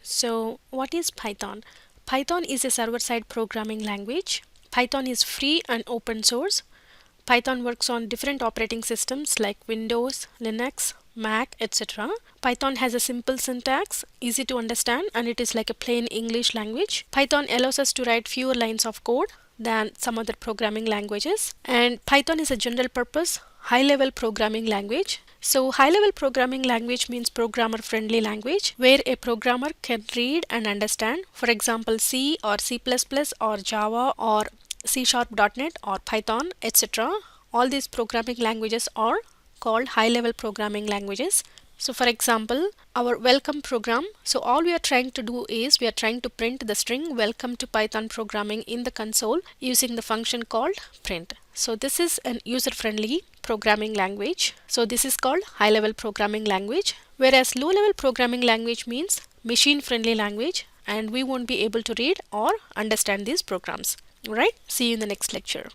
So what is Python? Python is a server-side programming language. Python is free and open source. Python works on different operating systems like Windows, Linux, Mac, etc. Python has a simple syntax, easy to understand, and it is like a plain English language. Python allows us to write fewer lines of code than some other programming languages. And Python is a general purpose, high level programming language. So high level programming language means programmer friendly language where a programmer can read and understand, for example, C or C++ or Java or C Sharp.net or Python, etc. All these programming languages are called high level programming languages. So for example, our welcome program, so all we are trying to do is we are trying to print the string welcome to Python programming in the console using the function called print. So this is an user friendly programming language. So this is called high level programming language, whereas low level programming language means machine friendly language, and we won't be able to read or understand these programs. Alright, see you in the next lecture.